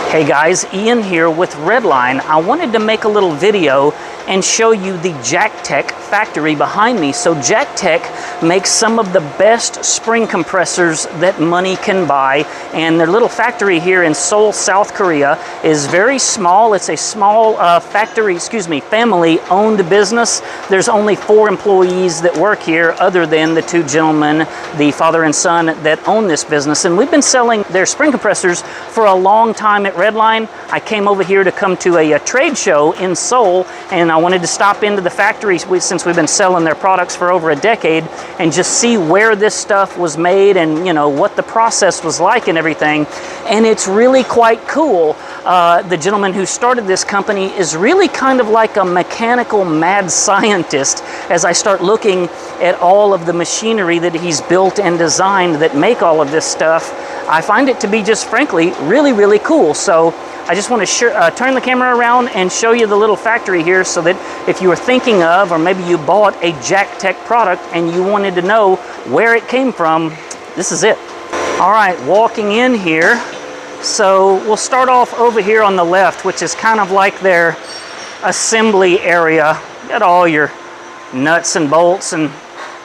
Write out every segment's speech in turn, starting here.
Hey guys, Ian here with Redline. I wanted to make a little video and show you the JackTek factory behind me. So JackTek makes some of the best spring compressors that money can buy, and their little factory here in Seoul, South Korea is very small. It's a small family-owned business. There's only 4 employees that work here other than the 2 gentlemen, the father and son, that own this business. And we've been selling their spring compressors for a long time at Redline. I came over here to come to a trade show in Seoul, and I wanted to stop into the factory since we've been selling their products for over a decade and just see where this stuff was made and, you know, what the process was like and everything. And it's really quite cool. The gentleman who started this company is really kind of like a mechanical mad scientist. As I start looking at all of the machinery that he's built and designed that make all of this stuff, I find it to be just frankly really, really cool. So I just want to turn the camera around and show you the little factory here so that if you were thinking of, or maybe you bought a JackTek product and you wanted to know where it came from, this is it. All right, walking in here. So we'll start off over here on the left, which is kind of like their assembly area. Got all your nuts and bolts and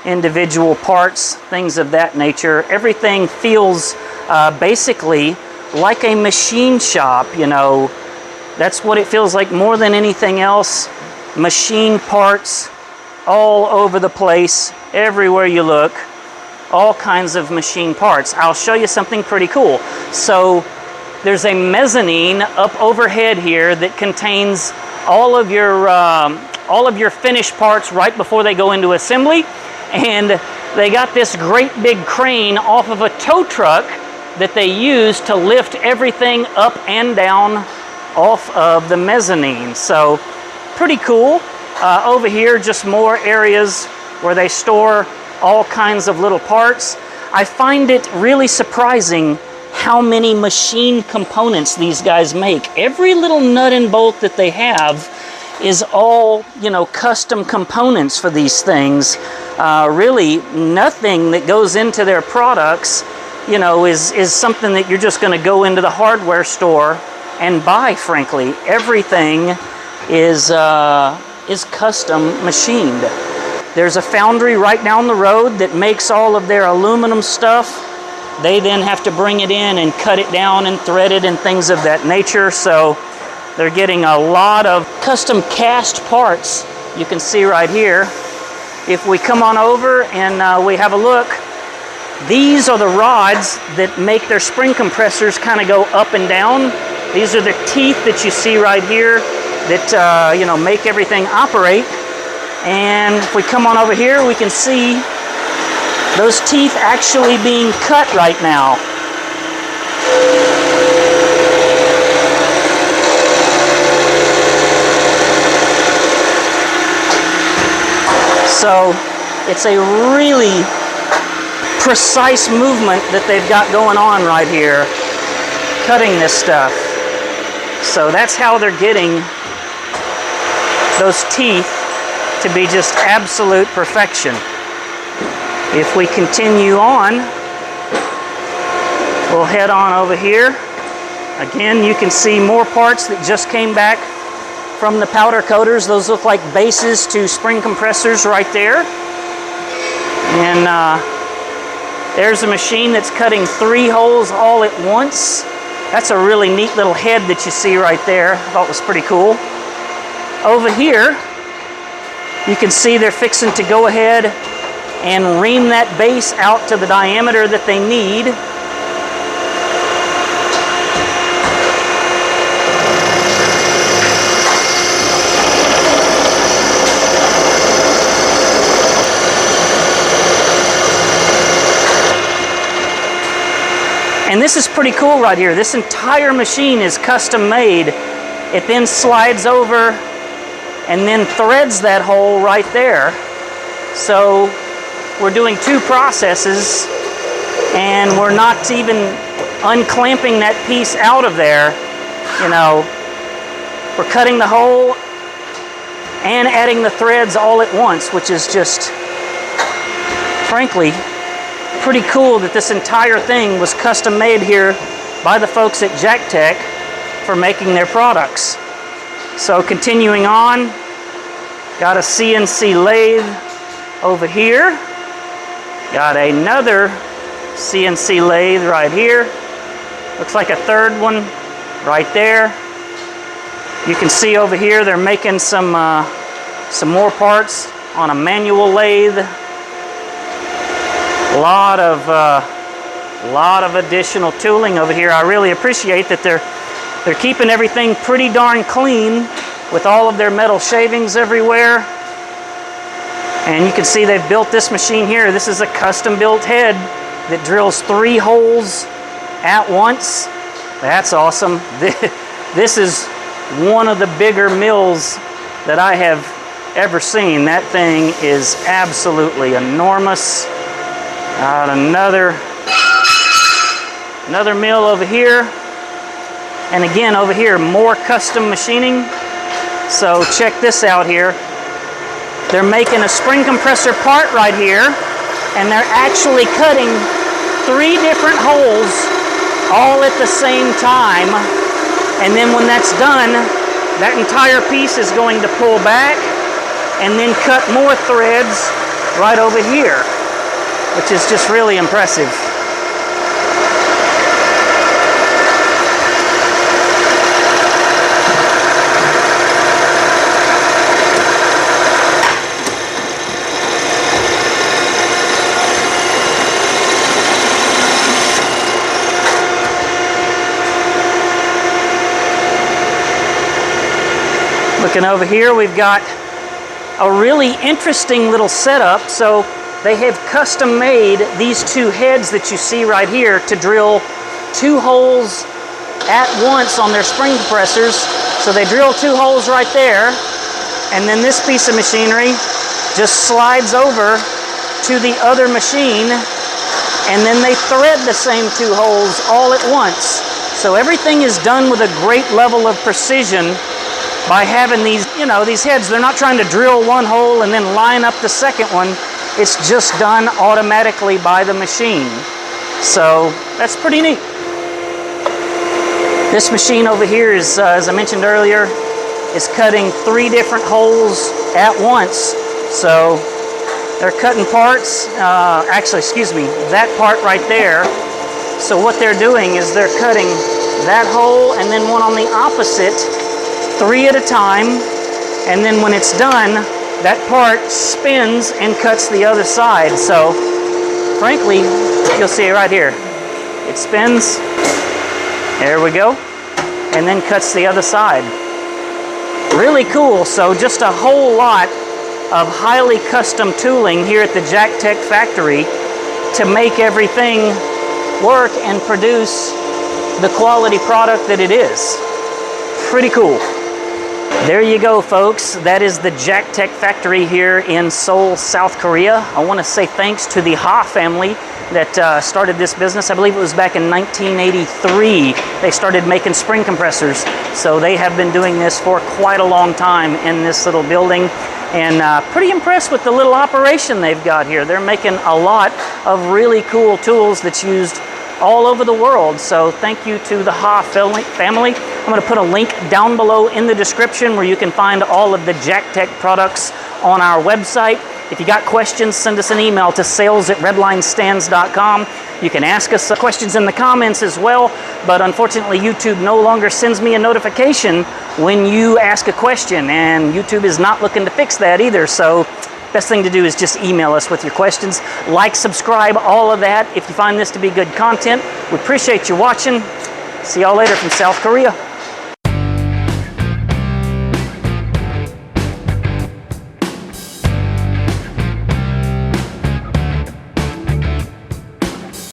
individual parts, things of that nature. Everything feels basically like a machine shop, you know. That's what it feels like more than anything else. Machine parts all over the place, everywhere you look, all kinds of machine parts. I'll show you something pretty cool. So there's a mezzanine up overhead here that contains all of your finished parts right before they go into assembly. And they got this great big crane off of a tow truck that they use to lift everything up and down off of the mezzanine. So pretty cool. Over here, just more areas where they store all kinds of little parts. I find it really surprising how many machine components these guys make. Every little nut and bolt that they have is all, you know, custom components for these things. Really, nothing that goes into their products, you know, is something that you're just going to go into the hardware store and buy, frankly. Everything is custom machined. There's a foundry right down the road that makes all of their aluminum stuff. They then have to bring it in and cut it down and thread it and things of that nature. So they're getting a lot of custom cast parts. You can see right here. If we come on over and we have a look, these are the rods that make their spring compressors kind of go up and down. These are the teeth that you see right here that you know, make everything operate. And if we come on over here, we can see those teeth actually being cut right now. So it's a really precise movement that they've got going on right here, cutting this stuff. So that's how they're getting those teeth to be just absolute perfection. If we continue on, we'll head on over here. Again, you can see more parts that just came back from the powder coaters. Those look like bases to spring compressors right there. And there's a machine that's cutting 3 holes all at once. That's a really neat little head that you see right there. I thought was pretty cool. Over here, you can see they're fixing to go ahead and ream that base out to the diameter that they need. And this is pretty cool right here. This entire machine is custom made. It then slides over and then threads that hole right there. So we're doing 2 processes, and we're not even unclamping that piece out of there. You know, we're cutting the hole and adding the threads all at once, which is just, frankly, pretty cool that this entire thing was custom made here by the folks at JackTek. for making their products. So continuing on, got a CNC lathe over here. Got another CNC lathe right here. Looks like a third one right there. You can see over here they're making some more parts on a manual lathe. A lot of additional tooling over here. I really appreciate that they're keeping everything pretty darn clean with all of their metal shavings everywhere. And you can see they've built this machine here. This is a custom built head that drills 3 holes at once. That's awesome. This is one of the bigger mills that I have ever seen. That thing is absolutely enormous. Got another mill over here. And again, over here, more custom machining. So check this out here. They're making a spring compressor part right here, and they're actually cutting 3 different holes all at the same time. And then when that's done, that entire piece is going to pull back and then cut more threads right over here, which is just really impressive. Looking over here, we've got a really interesting little setup. So they have custom made these 2 heads that you see right here to drill 2 holes at once on their spring compressors. So they drill 2 holes right there, and then this piece of machinery just slides over to the other machine, and then they thread the same 2 holes all at once. So everything is done with a great level of precision by having these, these heads. They're not trying to drill 1 hole and then line up the second one. It's just done automatically by the machine. So that's pretty neat. This machine over here is, as I mentioned earlier, is cutting 3 different holes at once. So they're cutting parts, actually, excuse me, that part right there. So what they're doing is they're cutting that hole and then one on the opposite, 3 at a time, and then when it's done, that part spins and cuts the other side. So frankly, you'll see it right here. It spins, there we go, and then cuts the other side. Really cool. So just a whole lot of highly custom tooling here at the JackTek factory to make everything work and produce the quality product that it is. Pretty cool. There you go, folks. That is the JackTek factory here in Seoul, South Korea. I want to say thanks to the Ha family that started this business. I believe it was back in 1983. They started making spring compressors. So they have been doing this for quite a long time in this little building. And pretty impressed with the little operation they've got here. They're making a lot of really cool tools that's used all over the world. So thank you to the Ha family. I'm going to put a link down below in the description where you can find all of the JackTek products on our website. If you got questions, send us an email to sales@redlinestands.com. You can ask us questions in the comments as well, but unfortunately YouTube no longer sends me a notification when you ask a question, and YouTube is not looking to fix that either. So best thing to do is just email us with your questions. Like, subscribe, all of that if you find this to be good content. We appreciate you watching. See y'all later from South Korea.